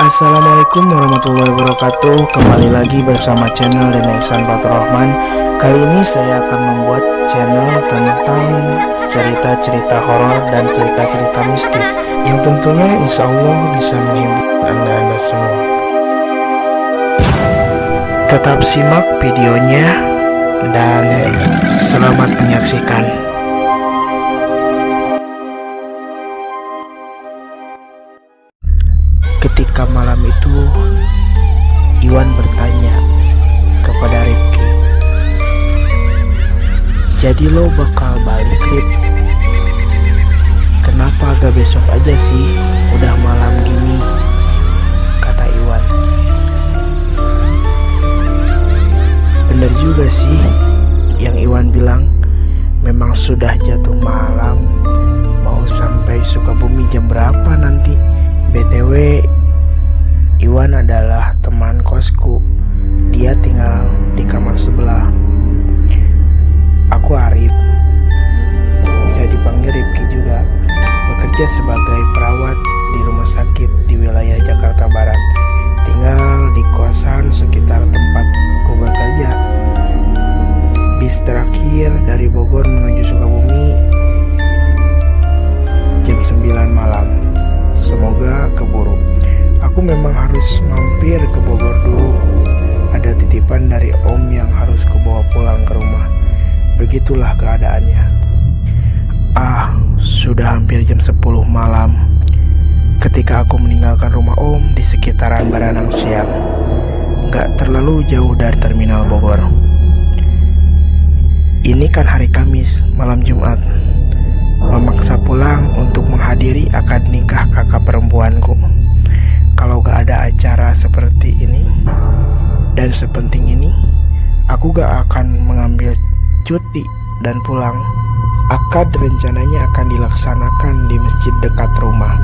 Assalamualaikum warahmatullahi wabarakatuh. Kembali lagi bersama channel Dan Ihsan Fathurrahman. Kali ini saya akan membuat channel tentang cerita-cerita horor dan cerita-cerita mistis yang tentunya insya Allah bisa menghibur anda semua. Tetap simak videonya dan selamat menyaksikan. Ketika malam itu, Iwan bertanya kepada Rifki, "Jadi lo bakal balik, Rip? Kenapa agak besok aja sih? Udah malam gini," kata Iwan. Bener juga sih yang Iwan bilang, memang sudah jatuh malam. Mau sampai Sukabumi jam berapa nanti? BTW, Iwan adalah teman kosku. Dia tinggal di kamar sebelah. Aku Arif, bisa dipanggil Rifki juga, bekerja sebagai perawat di rumah sakit di wilayah Jakarta Barat. Tinggal di kosan sekitar tempatku bekerja. Bis terakhir dari Bogor menuju Sukabumi jam 9 malam. Semoga keburu. Aku memang harus mampir ke Bogor dulu. Ada titipan dari Om yang harus kubawa pulang ke rumah. Begitulah keadaannya. Sudah hampir jam 10 malam ketika aku meninggalkan rumah Om di sekitaran Baranang Siang. Gak terlalu jauh dari terminal Bogor. Ini kan hari Kamis, malam Jumat. Memaksa pulang untuk menghadiri akad nikah kakak perempuanku. Kalau gak ada acara seperti ini dan sepenting ini, aku gak akan mengambil cuti dan pulang. Akad rencananya akan dilaksanakan di masjid dekat rumah.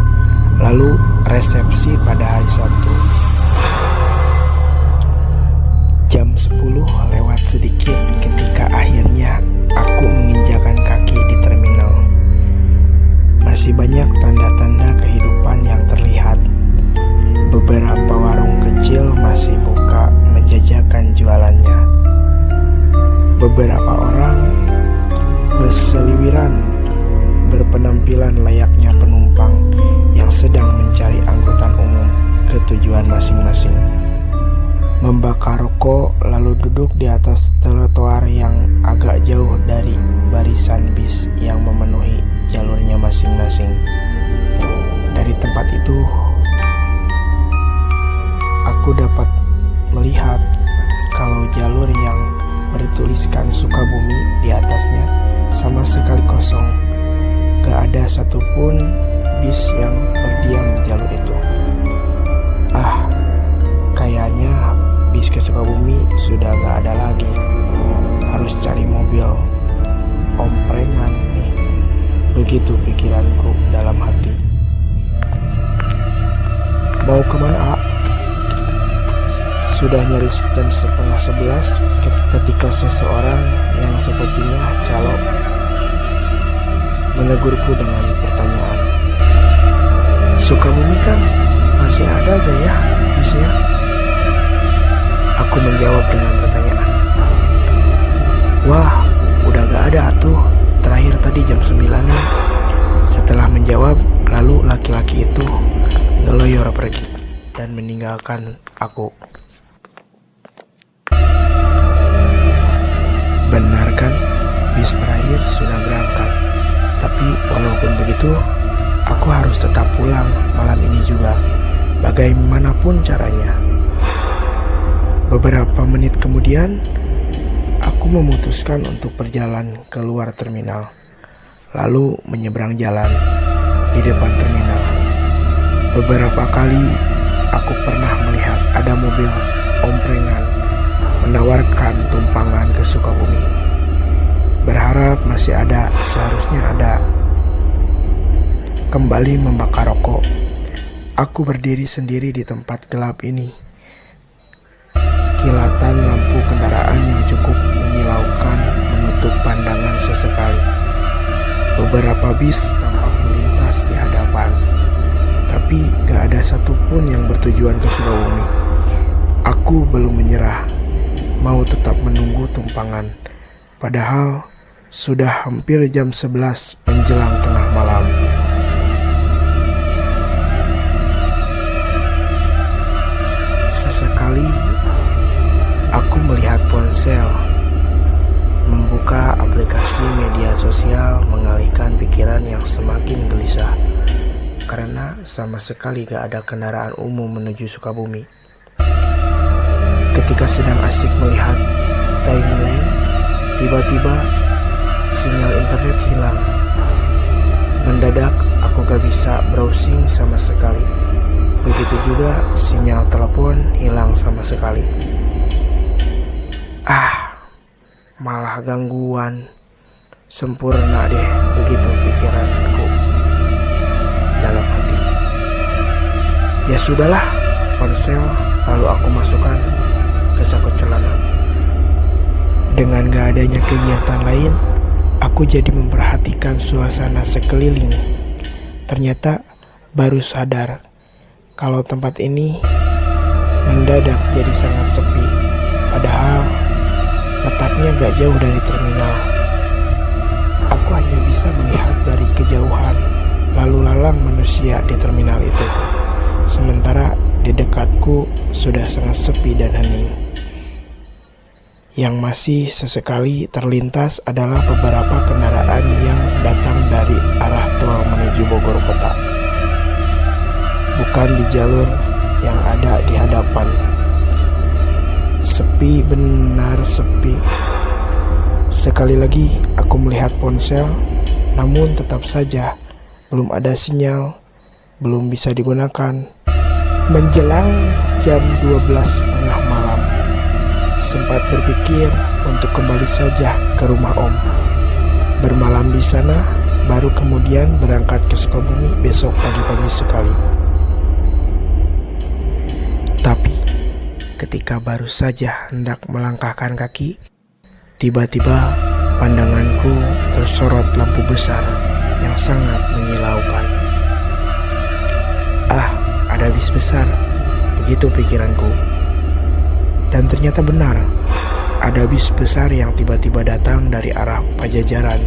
Lalu resepsi pada hari Sabtu. Jam 10 lewat sedikit ketika akhirnya aku menginjakan kaki di terminal. Masih banyak tanda-tanda kehidupan yang terlihat. Beberapa warung kecil masih buka menjajakan jualannya. Beberapa orang berseliweran berpenampilan layaknya penumpang yang sedang mencari angkutan umum ke tujuan masing-masing. Membakar rokok lalu duduk di atas trotoar yang agak jauh dari barisan bis yang memenuhi jalurnya masing-masing. Dari tempat itu, aku dapat melihat kalau jalur yang bertuliskan Sukabumi di atasnya sama sekali kosong. Gak ada satupun bis yang berdiam di jalur itu. Kayaknya bis ke Sukabumi sudah gak ada lagi. Harus cari mobil omprengan nih. Begitu pikiranku dalam hati. Mau kemana, A? Sudah nyaris jam 10:30 ketika seseorang yang sepertinya calo menegurku dengan pertanyaan. "Sukabumi kan masih ada gak ya bisnya?" Aku menjawab dengan pertanyaan. "Wah, udah gak ada atuh. Terakhir tadi jam 9-an. Setelah menjawab, lalu laki-laki itu ngeloyor pergi dan meninggalkan aku. Benar kan, bis terakhir sudah berangkat. Tapi walaupun begitu, aku harus tetap pulang malam ini juga, bagaimanapun caranya. Beberapa menit kemudian, aku memutuskan untuk berjalan keluar terminal, lalu menyeberang jalan di depan terminal. Beberapa kali aku pernah melihat ada mobil omprengan menawarkan tumpangan ke Sukabumi. Berharap masih ada, seharusnya ada. Kembali membakar rokok, aku berdiri sendiri di tempat gelap ini. Kilatan lampu kendaraan yang cukup menyilaukan menutup pandangan sesekali. Beberapa bis tampak melintas di hadapan, tapi Tapi gak ada satupun yang bertujuan ke Sukabumi. Aku belum menyerah, mau tetap menunggu tumpangan. Padahal sudah hampir jam 11 menjelang tengah malam. Sesekali aku melihat ponsel, membuka aplikasi media sosial, mengalihkan pikiran yang semakin gelisah. Karena sama sekali gak ada kendaraan umum menuju Sukabumi. Ketika sedang asik melihat timeline, tiba-tiba sinyal internet hilang. Mendadak aku gak bisa browsing sama sekali. Begitu juga sinyal telepon hilang sama sekali. Malah gangguan. Sempurna deh, begitu pikiranku dalam hati. Ya sudahlah, ponsel lalu aku masukkan ke saku celana. Dengan gak adanya kegiatan lain, aku jadi memperhatikan suasana sekeliling. Ternyata baru sadar kalau tempat ini mendadak jadi sangat sepi. Padahal letaknya gak jauh dari terminal. Aku hanya bisa melihat dari kejauhan lalu lalang manusia di terminal itu. Sementara di dekatku sudah sangat sepi dan hening. Yang masih sesekali terlintas adalah beberapa kendaraan yang datang dari arah tol menuju Bogor kota. Bukan di jalur yang ada di hadapan. Sepi, benar sepi. Sekali lagi aku melihat ponsel, namun tetap saja belum ada sinyal, belum bisa digunakan. Menjelang jam 12 tengah malam, sempat berpikir untuk kembali saja ke rumah Om. Bermalam di sana, baru kemudian berangkat ke Sukabumi besok pagi-pagi sekali. Tapi ketika baru saja hendak melangkahkan kaki, tiba-tiba pandanganku tersorot lampu besar yang sangat menyilaukan. Ada bis besar, begitu pikiranku. Dan ternyata benar, ada bis besar yang tiba-tiba datang dari arah Pajajaran,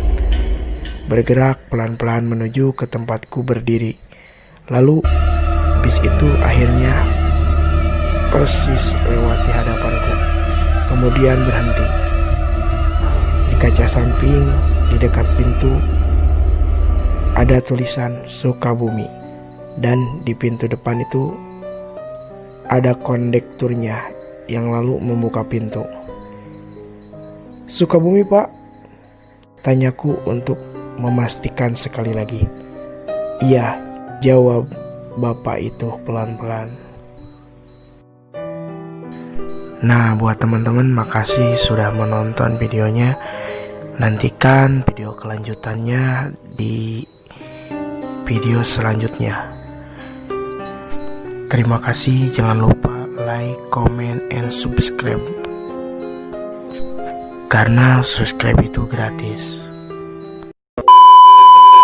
bergerak pelan-pelan menuju ke tempatku berdiri. Lalu bis itu akhirnya persis lewat di hadapanku, kemudian berhenti. Di kaca samping, di dekat pintu, ada tulisan Sukabumi. Dan di pintu depan itu ada kondekturnya yang lalu membuka pintu. "Sukabumi, Pak?" tanyaku untuk memastikan sekali lagi. "Iya," jawab bapak itu pelan-pelan. Nah, buat teman-teman, makasih sudah menonton videonya. Nantikan video kelanjutannya di video selanjutnya. Terima kasih, jangan lupa like, comment, and subscribe. Karena subscribe itu gratis.